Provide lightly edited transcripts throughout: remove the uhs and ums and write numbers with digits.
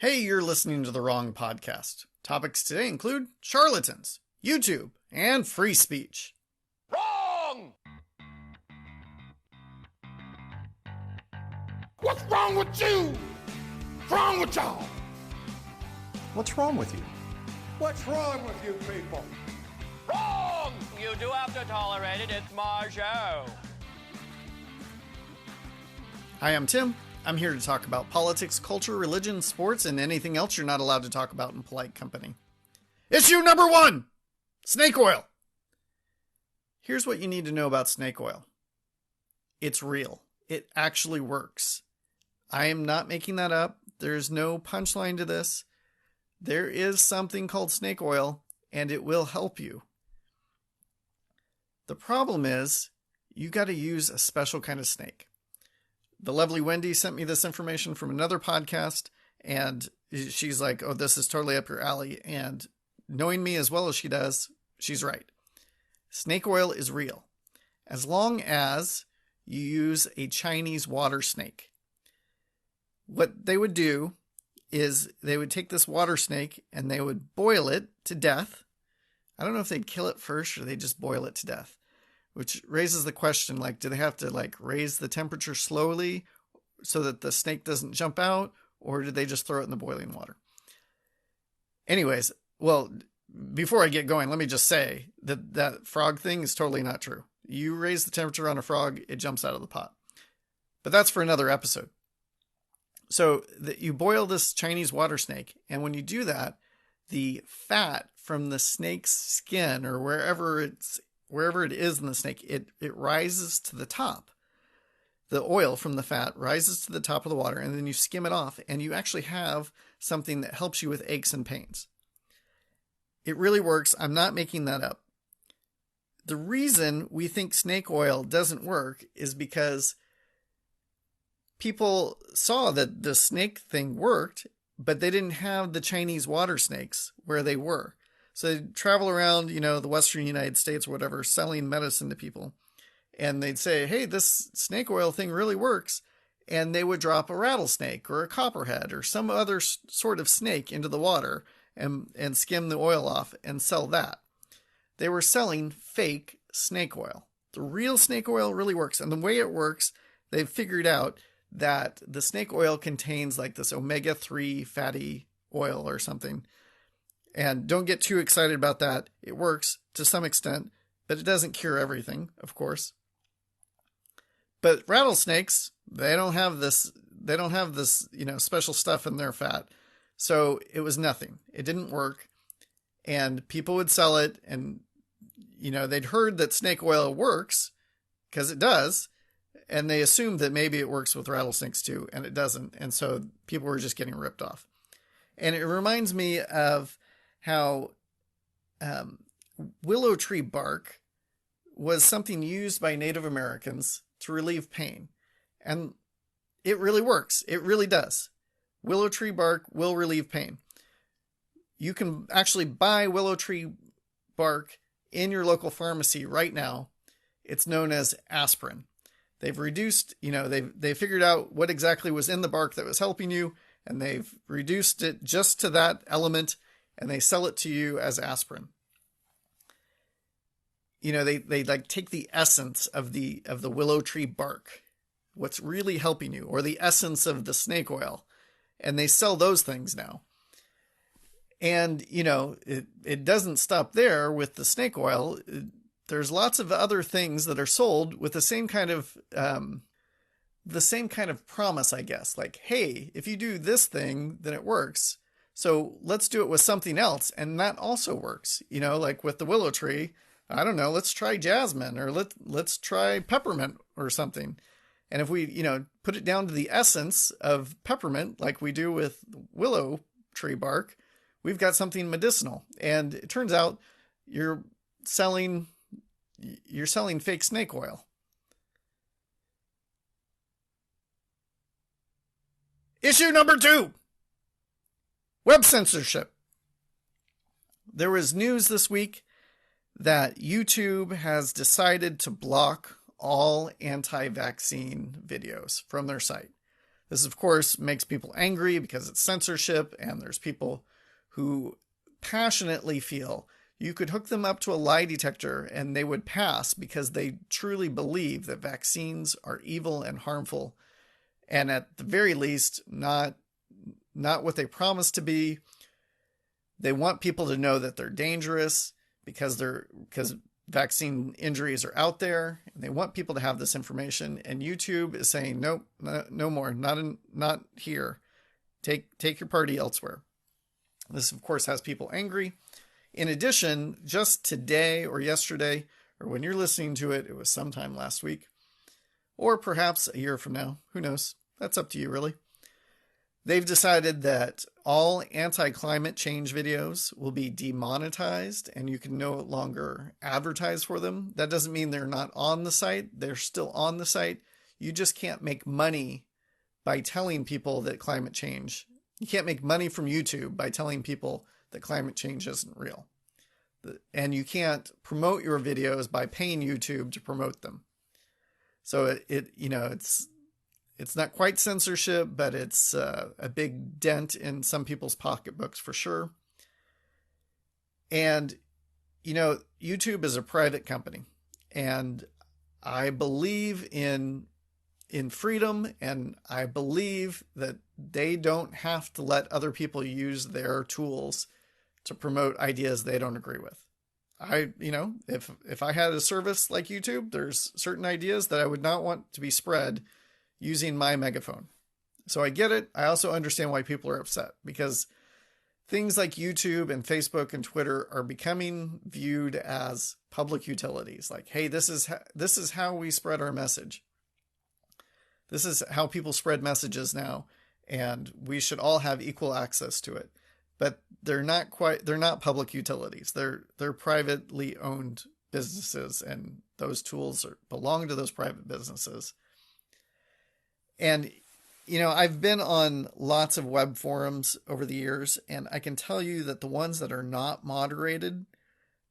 Hey, you're listening to the wrong podcast. Topics today include charlatans, YouTube, and free speech. Wrong! What's wrong with you? What's wrong with y'all? What's wrong with you? What's wrong with you people? Wrong! You do have to tolerate it. It's my show. Hi, I'm Tim. I'm here to talk about politics, culture, religion, sports, and anything else you're not allowed to talk about in polite company. Issue number 1! Snake oil. Here's what you need to know about snake oil. It's real. It actually works. I am not making that up. There's no punchline to this. There is something called snake oil, and it will help you. The problem is, you got to use a special kind of snake. The lovely Wendy sent me this information from another podcast, and she's like, oh, this is totally up your alley. And knowing me as well as she does, she's right. Snake oil is real, as long as you use a Chinese water snake. What they would do is they would take this water snake and they would boil it to death. I don't know if they'd kill it first or they just boil it to death. Which raises the question, like, do they have to, raise the temperature slowly so that the snake doesn't jump out? Or do they just throw it in the boiling water? Anyways, well, before I get going, let me just say that that frog thing is totally not true. You raise the temperature on a frog, it jumps out of the pot. But that's for another episode. So you boil this Chinese water snake, and when you do that, the fat from the snake's skin or wherever it is in the snake, it rises to the top. The oil from the fat rises to the top of the water, and then you skim it off, and you actually have something that helps you with aches and pains. It really works. I'm not making that up. The reason we think snake oil doesn't work is because people saw that the snake thing worked, but they didn't have the Chinese water snakes where they were. So they'd travel around, the Western United States or whatever, selling medicine to people. And they'd say, hey, this snake oil thing really works. And they would drop a rattlesnake or a copperhead or some other sort of snake into the water and skim the oil off and sell that. They were selling fake snake oil. The real snake oil really works. And the way it works, they've figured out that the snake oil contains this omega-3 fatty oil or something. And don't get too excited about that. It works to some extent, but it doesn't cure everything, of course. But rattlesnakes, they don't have this, special stuff in their fat. So it was nothing. It didn't work. And people would sell it and, they'd heard that snake oil works because it does. And they assumed that maybe it works with rattlesnakes too, and it doesn't. And so people were just getting ripped off. And it reminds me of how willow tree bark was something used by Native Americans to relieve pain. And it really works. It really does. Willow tree bark will relieve pain. You can actually buy willow tree bark in your local pharmacy right now. It's known as aspirin. They've reduced, they figured out what exactly was in the bark that was helping you, and they've reduced it just to that element, and they sell it to you as aspirin. They take the essence of the willow tree bark, what's really helping you, or the essence of the snake oil, and they sell those things now. And, it doesn't stop there with the snake oil. There's lots of other things that are sold with the same kind of promise, I guess. Like, hey, if you do this thing, then it works. So let's do it with something else. And that also works, like with the willow tree. I don't know, let's try jasmine or let's try peppermint or something. And if we, put it down to the essence of peppermint, like we do with willow tree bark, we've got something medicinal. And it turns out you're selling fake snake oil. Issue number 2. Web censorship. There was news this week that YouTube has decided to block all anti-vaccine videos from their site. This, of course, makes people angry because it's censorship, and there's people who passionately feel you could hook them up to a lie detector and they would pass because they truly believe that vaccines are evil and harmful, and at the very least, not what they promise to be. They want people to know that they're dangerous because vaccine injuries are out there, and they want people to have this information. And YouTube is saying, nope, no more, not here. Take your party elsewhere. This, of course, has people angry. In addition, just today or yesterday, or when you're listening to it, it was sometime last week, or perhaps a year from now. Who knows? That's up to you, really. They've decided that all anti-climate change videos will be demonetized and you can no longer advertise for them. That doesn't mean they're not on the site. They're still on the site. You just can't make money by telling people that climate change. You can't make money from YouTube by telling people that climate change isn't real. And you can't promote your videos by paying YouTube to promote them. So it's not quite censorship, but it's a big dent in some people's pocketbooks for sure. And, YouTube is a private company, and I believe in freedom, and I believe that they don't have to let other people use their tools to promote ideas they don't agree with. If I had a service like YouTube, there's certain ideas that I would not want to be spread using my megaphone. So I get it. I also understand why people are upset, because things like YouTube and Facebook and Twitter are becoming viewed as public utilities. Like, hey, this is how we spread our message. This is how people spread messages now, and we should all have equal access to it. But they're not public utilities. They're privately owned businesses, and those tools belong to those private businesses. And, I've been on lots of web forums over the years, and I can tell you that the ones that are not moderated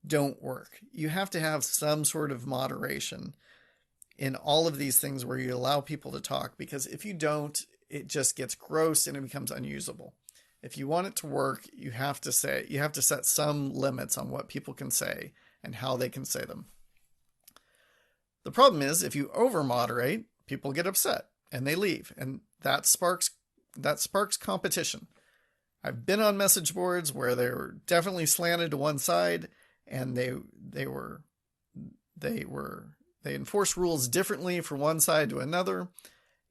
don't work. You have to have some sort of moderation in all of these things where you allow people to talk, because if you don't, it just gets gross and it becomes unusable. If you want it to work, you have to set some limits on what people can say and how they can say them. The problem is, if you over moderate, people get upset and they leave, and that sparks competition. I've been on message boards where they were definitely slanted to one side, and they enforce rules differently from one side to another.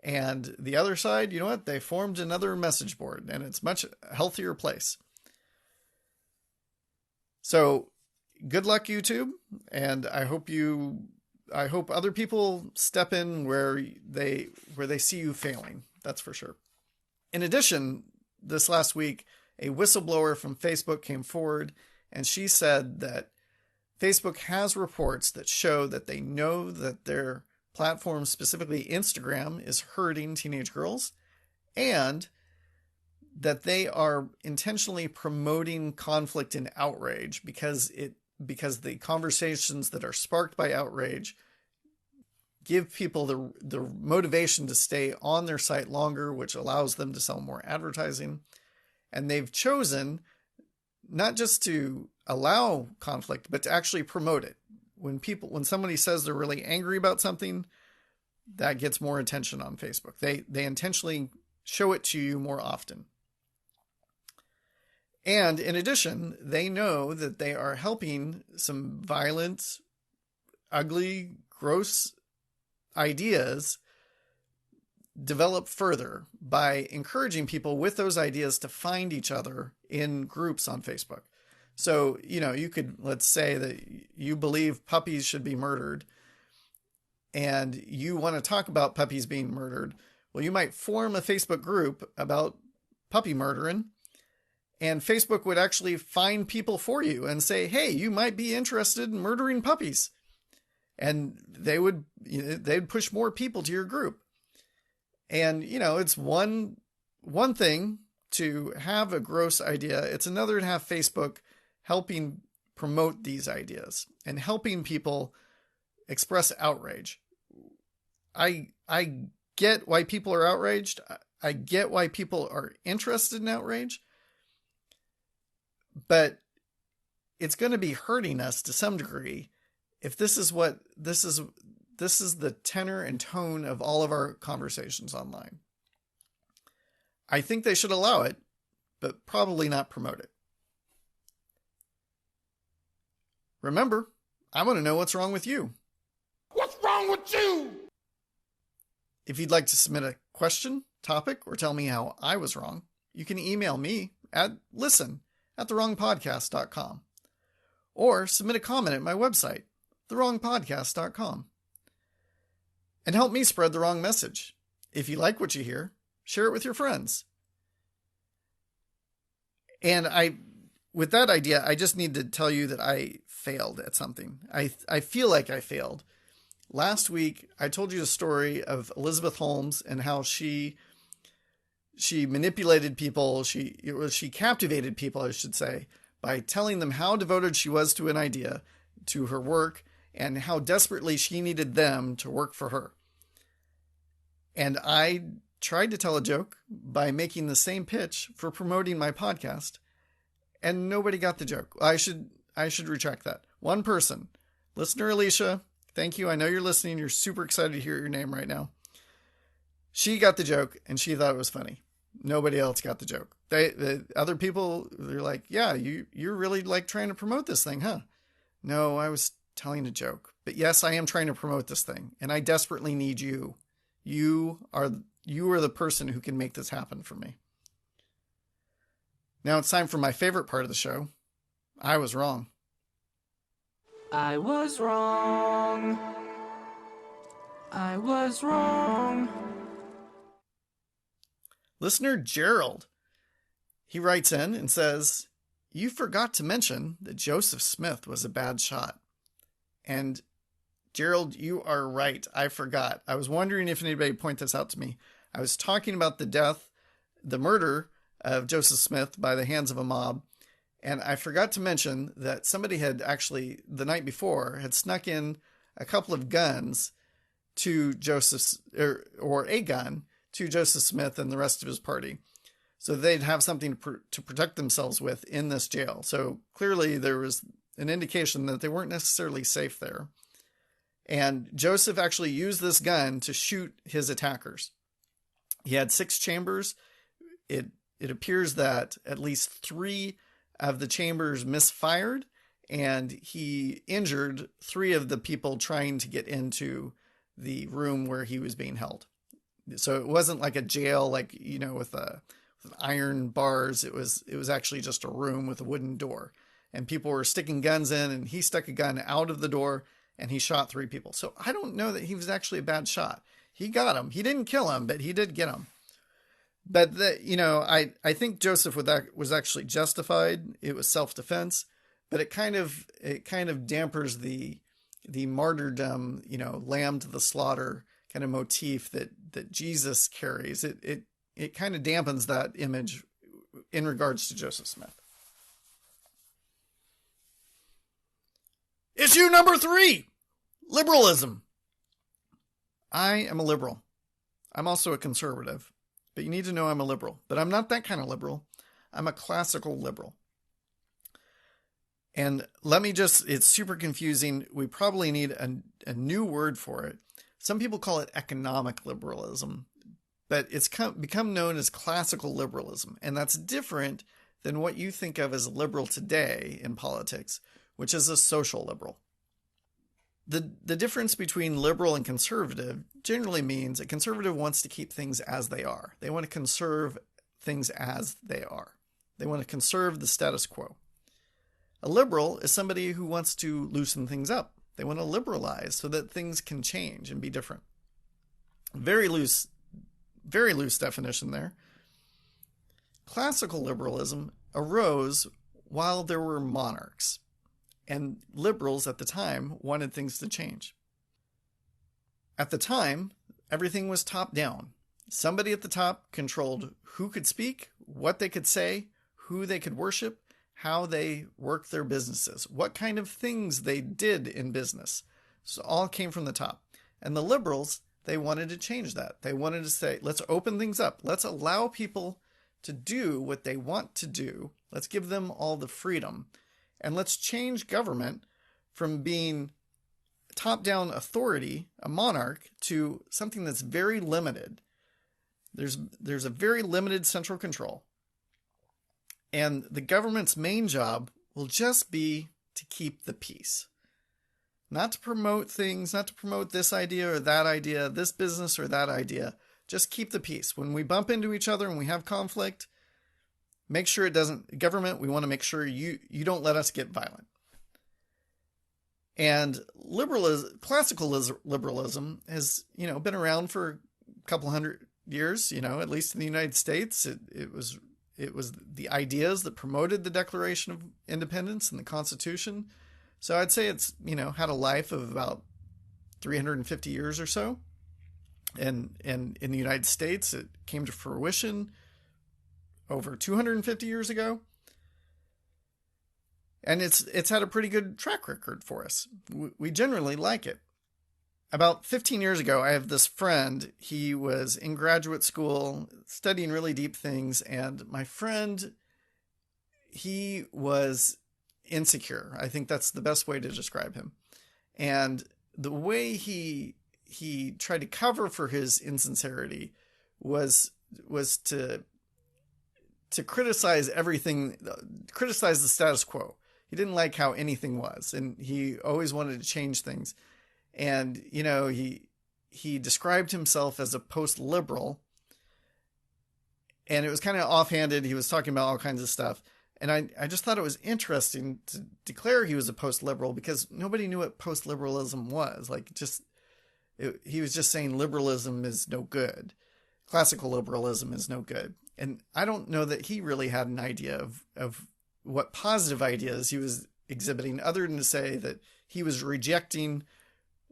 And the other side, they formed another message board, and it's much healthier place. So good luck, YouTube. And I hope other people step in where they see you failing. That's for sure. In addition, this last week, a whistleblower from Facebook came forward, and she said that Facebook has reports that show that they know that their platform, specifically Instagram, is hurting teenage girls, and that they are intentionally promoting conflict and outrage because the conversations that are sparked by outrage give people the motivation to stay on their site longer, which allows them to sell more advertising. And they've chosen not just to allow conflict, but to actually promote it. When somebody says they're really angry about something, that gets more attention on Facebook. They intentionally show it to you more often. And in addition, they know that they are helping some violent, ugly, gross ideas develop further by encouraging people with those ideas to find each other in groups on Facebook. So, let's say that you believe puppies should be murdered and you want to talk about puppies being murdered. Well, you might form a Facebook group about puppy murdering, and Facebook would actually find people for you and say, hey, you might be interested in murdering puppies. And they'd push more people to your group. And, it's one thing to have a gross idea. It's another to have Facebook helping promote these ideas and helping people express outrage. I get why people are outraged. I get why people are interested in outrage, but it's going to be hurting us to some degree if this is the tenor and tone of all of our conversations online. I think they should allow it, but probably not promote it. Remember, I want to know what's wrong with you. What's wrong with you? If you'd like to submit a question, topic, or tell me how I was wrong, you can email me at listen@thewrongpodcast.com or submit a comment at my website, thewrongpodcast.com. And help me spread the wrong message. If you like what you hear, share it with your friends. And with that idea, I just need to tell you that I failed at something. I feel like I failed. Last week, I told you the story of Elizabeth Holmes and how she manipulated people. She captivated people, I should say, by telling them how devoted she was to an idea, to her work, and how desperately she needed them to work for her. And I tried to tell a joke by making the same pitch for promoting my podcast, and nobody got the joke. I should retract that. One person, listener Alicia, thank you. I know you're listening. You're super excited to hear your name right now. She got the joke, and she thought it was funny. Nobody else got the joke. The other people, they're like, yeah, you're really like trying to promote this thing, huh? No, I was telling a joke. But yes, I am trying to promote this thing, and I desperately need you. You are the person who can make this happen for me. Now it's time for my favorite part of the show. I was wrong. I was wrong. I was wrong. Listener Gerald, he writes in and says, you forgot to mention that Joseph Smith was a bad shot. And Gerald, you are right. I forgot. I was wondering if anybody would point this out to me. I was talking about the murder of Joseph Smith by the hands of a mob. And I forgot to mention that somebody had actually, the night before, had snuck in a couple of guns to or a gun to Joseph Smith and the rest of his party. So they'd have something to protect themselves with in this jail. So clearly there was an indication that they weren't necessarily safe there. And Joseph actually used this gun to shoot his attackers. He had 6 chambers. It appears that at least 3 of the chambers misfired, and he injured 3 of the people trying to get into the room where he was being held. So it wasn't like a jail, like, with iron bars. It was actually just a room with a wooden door, and people were sticking guns in, and he stuck a gun out of the door and he shot 3 people. So I don't know that he was actually a bad shot. He got him. He didn't kill him, but he did get him. But I think Joseph was actually justified. It was self-defense, but it kind of dampers the martyrdom, lamb to the slaughter kind of motif that Jesus carries. It kind of dampens that image in regards to Joseph Smith. Issue number 3, liberalism. I am a liberal. I'm also a conservative, but you need to know I'm a liberal. But I'm not that kind of liberal. I'm a classical liberal. And it's super confusing. We probably need a new word for it. Some people call it economic liberalism, but it's become known as classical liberalism. And that's different than what you think of as a liberal today in politics, which is a social liberal. The difference between liberal and conservative generally means a conservative wants to keep things as they are. They want to conserve things as they are. They want to conserve the status quo. A liberal is somebody who wants to loosen things up. They want to liberalize so that things can change and be different. Very loose definition there. Classical liberalism arose while there were monarchs, and liberals at the time wanted things to change. At the time, everything was top down. Somebody at the top controlled who could speak, what they could say, who they could worship, how they worked their businesses, what kind of things they did in business. So all came from the top. And the liberals, they wanted to change that. They wanted to say, let's open things up. Let's allow people to do what they want to do. Let's give them all the freedom. And let's change government from being top-down authority, a monarch, to something that's very limited. There's a very limited central control. And the government's main job will just be to keep the peace. Not to promote things, not to promote this idea or that idea, this business or that idea. Just keep the peace. When we bump into each other and we have conflict, make sure it doesn't, government, we want to make sure you don't let us get violent. And classical liberalism has, been around for a couple hundred years, at least in the United States. It was the ideas that promoted the Declaration of Independence and the Constitution. So I'd say it's, had a life of about 350 years or so. And in the United States, it came to fruition over 250 years ago. And it's had a pretty good track record for us. We generally like it. About 15 years ago, I have this friend. He was in graduate school studying really deep things. And my friend, he was insecure. I think that's the best way to describe him. And the way he tried to cover for his insincerity was to criticize everything, criticize the status quo. He didn't like how anything was, and he always wanted to change things. And, he described himself as a post-liberal, and it was kind of offhanded. He was talking about all kinds of stuff. And I just thought it was interesting to declare he was a post-liberal because nobody knew what post-liberalism was. He was just saying liberalism is no good. Classical liberalism is no good. And I don't know that he really had an idea of what positive ideas he was exhibiting, other than to say that he was rejecting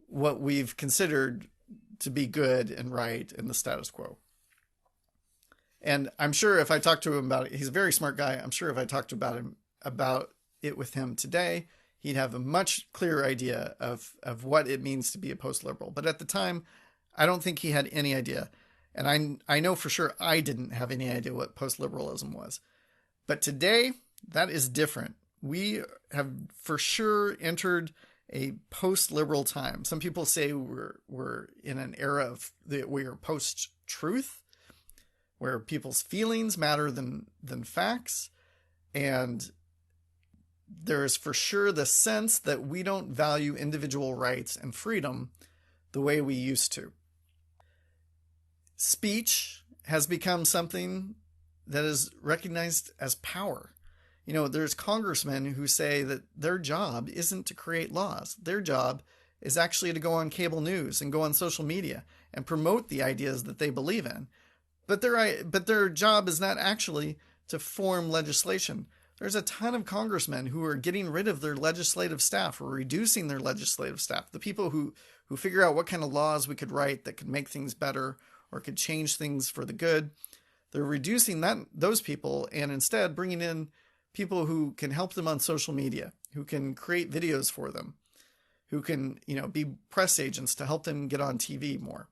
what we've considered to be good and right in the status quo. And I'm sure if I talked to him about it, he's a very smart guy. I'm sure if I talked about it with him today, he'd have a much clearer idea of what it means to be a post-liberal. But at the time, I don't think he had any idea. And I know for sure I didn't have any idea what post-liberalism was. But today, that is different. We have for sure entered a post-liberal time. Some people say we're in an era that we are post-truth, where people's feelings matter than facts. And there is for sure the sense that we don't value individual rights and freedom the way we used to. Speech has become something that is recognized as power. There's congressmen who say that their job isn't to create laws. Their job is actually to go on cable news and go on social media and promote the ideas that they believe in. But their job is not actually to form legislation. There's a ton of congressmen who are getting rid of their legislative staff or reducing their legislative staff. The people who figure out what kind of laws we could write that could make things better or could change things for the good. They're reducing those people and instead bringing in people who can help them on social media, who can create videos for them, who can, be press agents to help them get on TV more.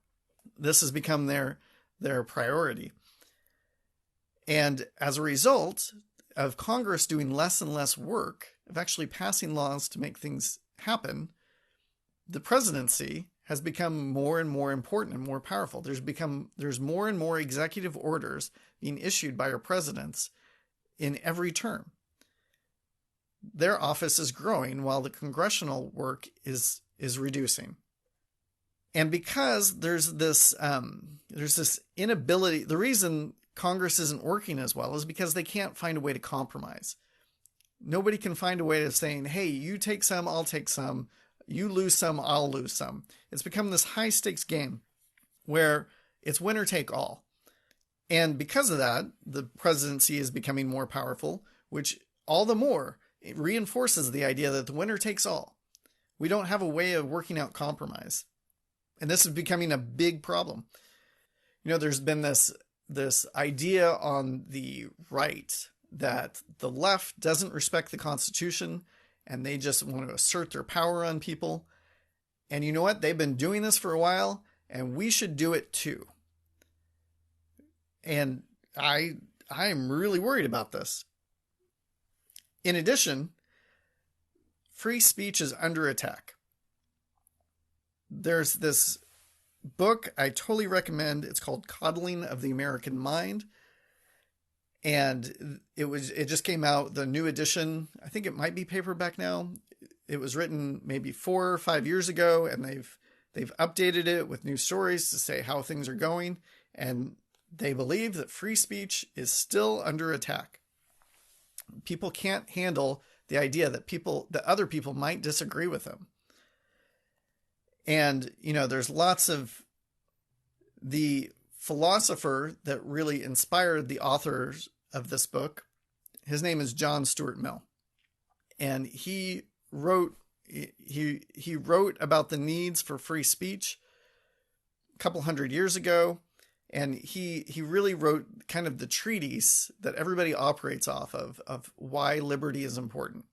This has become their priority. And as a result of Congress doing less and less work of actually passing laws to make things happen, the presidency has become more and more important and more powerful. There's more and more executive orders being issued by our presidents in every term. Their office is growing while the congressional work is reducing. And because there's this inability, the reason Congress isn't working as well is because they can't find a way to compromise. Nobody can find a way of saying, hey, you take some, I'll take some. You lose some, I'll lose some. It's become this high stakes game where it's winner take all. And because of that, the presidency is becoming more powerful, which all the more it reinforces the idea that the winner takes all. We don't have a way of working out compromise. And this is becoming a big problem. There's been this idea on the right that the left doesn't respect the Constitution and they just want to assert their power on people. And you know what? They've been doing this for a while, and we should do it too. And I'm really worried about this. In addition, free speech is under attack. There's this book I totally recommend. It's called Coddling of the American Mind. And it just came out, the new edition. I think it might be paperback now. It was written maybe 4 or 5 years ago, and they've updated it with new stories to say how things are going. And they believe that free speech is still under attack. People can't handle the idea that other people might disagree with them. And, there's lots of the philosopher that really inspired the authors of this book. His name is John Stuart Mill. And he wrote about the needs for free speech a couple hundred years ago. And he really wrote kind of the treatise that everybody operates off of why liberty is important,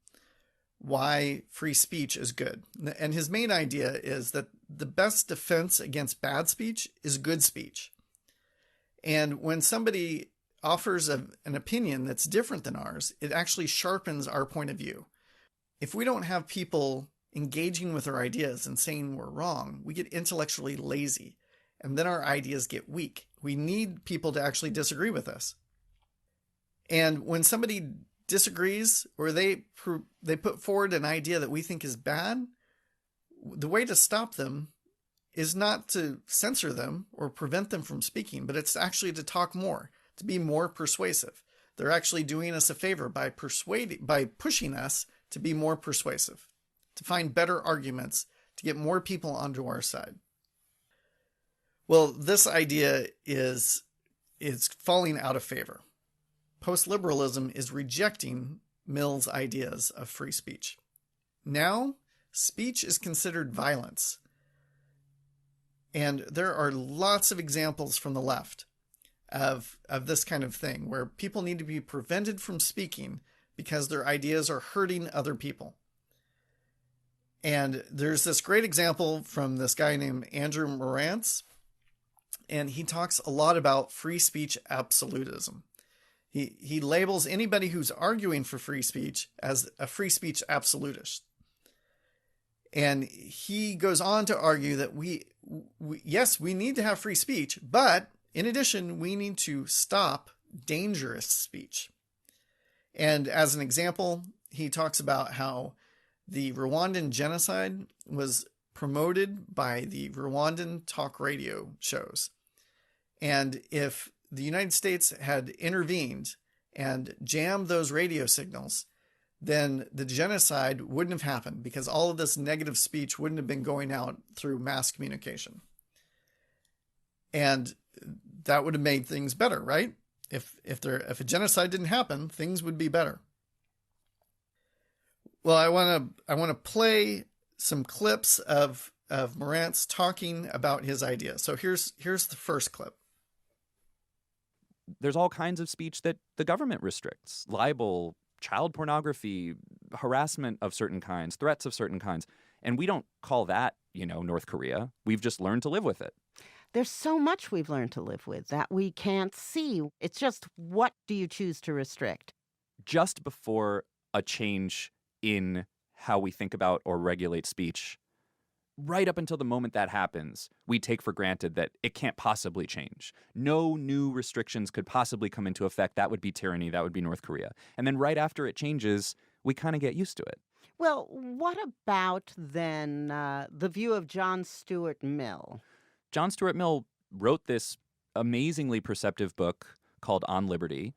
why free speech is good. And his main idea is that the best defense against bad speech is good speech. And when somebody offers an opinion that's different than ours, it actually sharpens our point of view. If we don't have people engaging with our ideas and saying we're wrong, we get intellectually lazy. And then our ideas get weak. We need people to actually disagree with us. And when somebody disagrees or they put forward an idea that we think is bad, the way to stop them is not to censor them or prevent them from speaking, but it's actually to talk more, to be more persuasive. They're actually doing us a favor by pushing us to be more persuasive, to find better arguments, to get more people onto our side. Well, this idea is falling out of favor. Post-liberalism is rejecting Mill's ideas of free speech. Now, speech is considered violence. And there are lots of examples from the left of this kind of thing, where people need to be prevented from speaking because their ideas are hurting other people. And there's this great example from this guy named Andrew Morantz. And he talks a lot about free speech absolutism. He labels anybody who's arguing for free speech as a free speech absolutist. And he goes on to argue that yes, we need to have free speech, but in addition, we need to stop dangerous speech. And as an example, he talks about how the Rwandan genocide was promoted by the Rwandan talk radio shows. And if the United States had intervened and jammed those radio signals, then the genocide wouldn't have happened, because all of this negative speech wouldn't have been going out through mass communication. And that would have made things better, right? If a genocide didn't happen, things would be better. Well, I want to play some clips of Morantz talking about his idea. So here's the first clip. There's all kinds of speech that the government restricts: libel, child pornography, harassment of certain kinds, threats of certain kinds. And we don't call that, North Korea. We've just learned to live with it. There's so much we've learned to live with that we can't see. It's just, what do you choose to restrict? Just before a change in how we think about or regulate speech, right up until the moment that happens, we take for granted that it can't possibly change. No new restrictions could possibly come into effect. That would be tyranny. That would be North Korea. And then right after it changes, we kind of get used to it. Well, what about then the view of John Stuart Mill? John Stuart Mill wrote this amazingly perceptive book called On Liberty,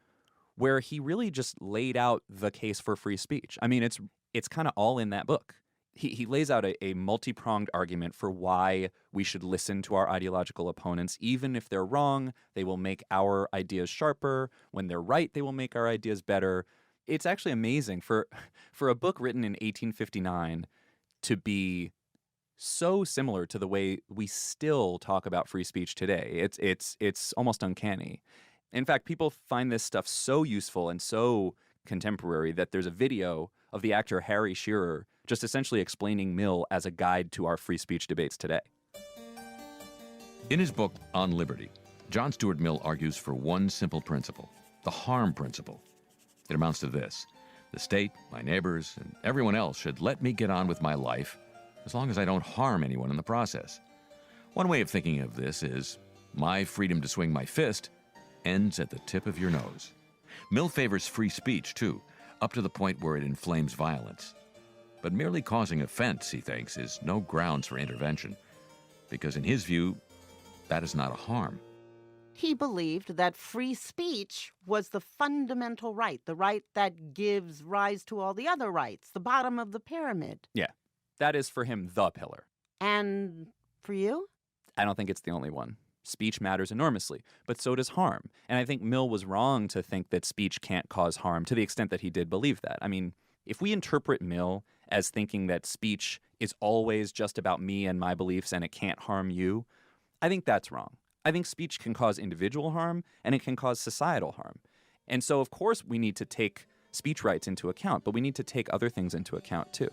where he really just laid out the case for free speech. I mean, it's kind of all in that book. He lays out a multi-pronged argument for why we should listen to our ideological opponents. Even if they're wrong, they will make our ideas sharper. When they're right, they will make our ideas better. It's actually amazing for a book written in 1859 to be so similar to the way we still talk about free speech today. It's almost uncanny. In fact, people find this stuff so useful and so contemporary that there's a video of the actor Harry Shearer just essentially explaining Mill as a guide to our free speech debates today. In his book, On Liberty, John Stuart Mill argues for one simple principle, the harm principle. It amounts to this: the state, my neighbors, and everyone else should let me get on with my life as long as I don't harm anyone in the process. One way of thinking of this is, my freedom to swing my fist ends at the tip of your nose. Mill favors free speech, too, up to the point where it inflames violence. But merely causing offense, he thinks, is no grounds for intervention, because in his view, that is not a harm. He believed that free speech was the fundamental right, the right that gives rise to all the other rights, the bottom of the pyramid. Yeah, that is for him the pillar. And for you? I don't think it's the only one. Speech matters enormously, but so does harm. And I think Mill was wrong to think that speech can't cause harm to the extent that he did believe that. I mean, if we interpret Mill as thinking that speech is always just about me and my beliefs and it can't harm you, I think that's wrong. I think speech can cause individual harm and it can cause societal harm. And so, of course, we need to take speech rights into account, but we need to take other things into account, too.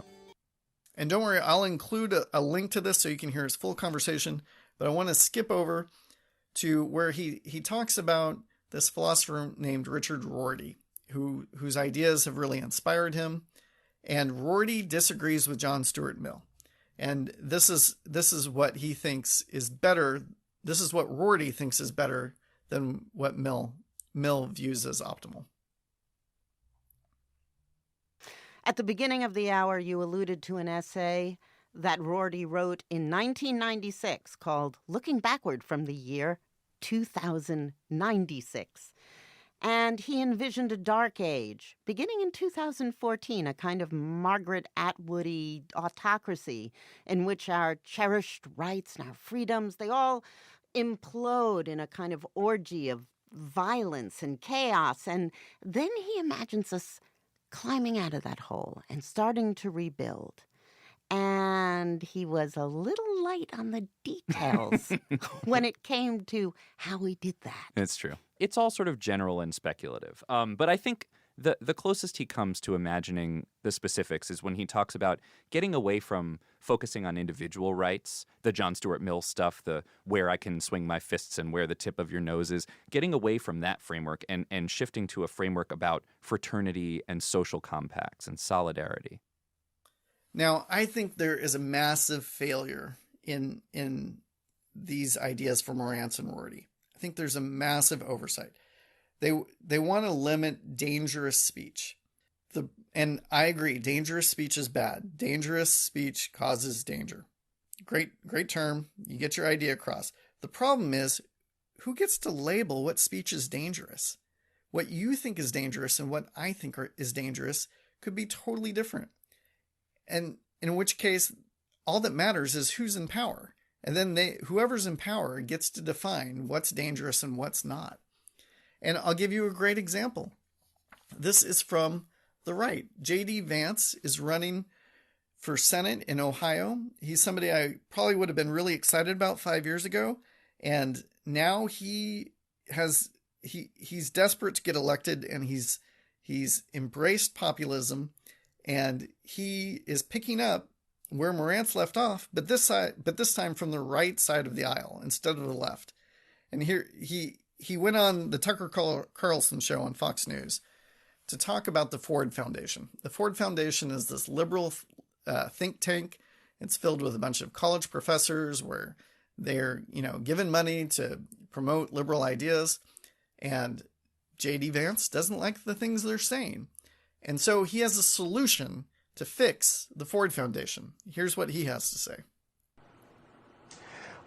And don't worry, I'll include a link to this so you can hear his full conversation, but I want to skip over to where he talks about this philosopher named Richard Rorty, whose ideas have really inspired him. And Rorty disagrees with John Stuart Mill. And this is what he thinks is better. This is what Rorty thinks is better than what Mill views as optimal. At the beginning of the hour, you alluded to an essay that Rorty wrote in 1996 called Looking Backward from the Year 2096. And he envisioned a dark age, beginning in 2014, a kind of Margaret Atwoody autocracy in which our cherished rights and our freedoms, they all implode in a kind of orgy of violence and chaos. And then he imagines us climbing out of that hole and starting to rebuild. And he was a little light on the details when it came to how we did that. It's true. It's all sort of general and speculative. But I think the closest he comes to imagining the specifics is when he talks about getting away from focusing on individual rights, the John Stuart Mill stuff, the where I can swing my fists and where the tip of your nose is, getting away from that framework and shifting to a framework about fraternity and social compacts and solidarity. Now, I think there is a massive failure in these ideas for Morantz and Rorty. I think there's a massive oversight. They want to limit dangerous speech. And I agree, dangerous speech is bad. Dangerous speech causes danger. Great term. You get your idea across. The problem is, who gets to label what speech is dangerous? What you think is dangerous and what I think is dangerous could be totally different. And in which case, all that matters is who's in power. And then whoever's in power gets to define what's dangerous and what's not. And I'll give you a great example. This is from the right. J.D. Vance is running for Senate in Ohio. He's somebody I probably would have been really excited about 5 years ago. And now he's desperate to get elected, and he's embraced populism. And he is picking up where Morantz left off, but this time from the right side of the aisle instead of the left. And here he went on the Tucker Carlson show on Fox News to talk about the Ford Foundation. The Ford Foundation is this liberal think tank. It's filled with a bunch of college professors where they're given money to promote liberal ideas, and J.D. Vance doesn't like the things they're saying. And so he has a solution to fix the Ford Foundation. Here's what he has to say.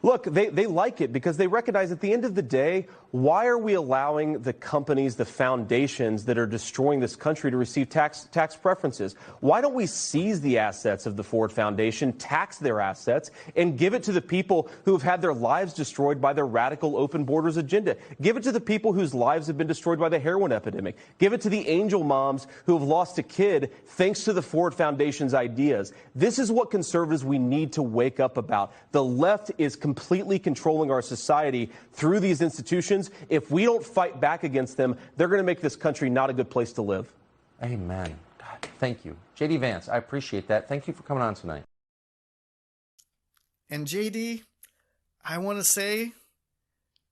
Look, they like it because they recognize at the end of the day, why are we allowing the companies, the foundations that are destroying this country to receive tax preferences? Why don't we seize the assets of the Ford Foundation, tax their assets, and give it to the people who have had their lives destroyed by their radical open borders agenda? Give it to the people whose lives have been destroyed by the heroin epidemic. Give it to the angel moms who have lost a kid thanks to the Ford Foundation's ideas. This is what conservatives we need to wake up about. The left is completely controlling our society through these institutions. If we don't fight back against them, they're going to make this country not a good place to live. Amen. God, thank you. J.D. Vance, I appreciate that. Thank you for coming on tonight. And J.D., I want to say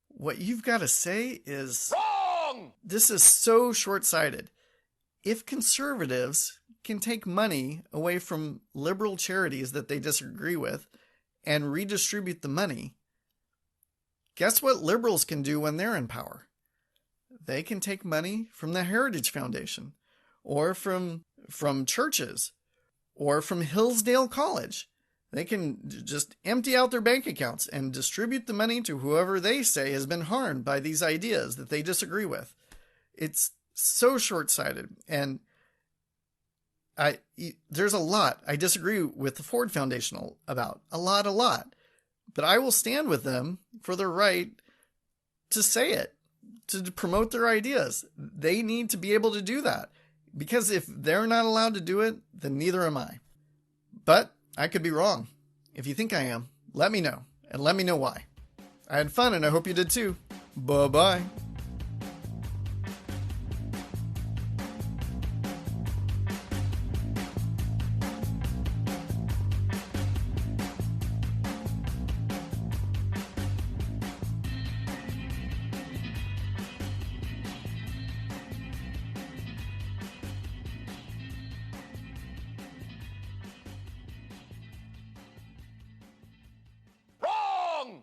what you've got to say is Wrong! This is so short-sighted. If conservatives can take money away from liberal charities that they disagree with and redistribute the money, guess what liberals can do when they're in power? They can take money from the Heritage Foundation or from churches or from Hillsdale College. They can just empty out their bank accounts and distribute the money to whoever they say has been harmed by these ideas that they disagree with. It's so short-sighted. And there's a lot I disagree with the Ford Foundation about. A lot. But I will stand with them for their right to say it, to promote their ideas. They need to be able to do that. Because if they're not allowed to do it, then neither am I. But I could be wrong. If you think I am, let me know. And let me know why. I had fun and I hope you did too. Bye-bye.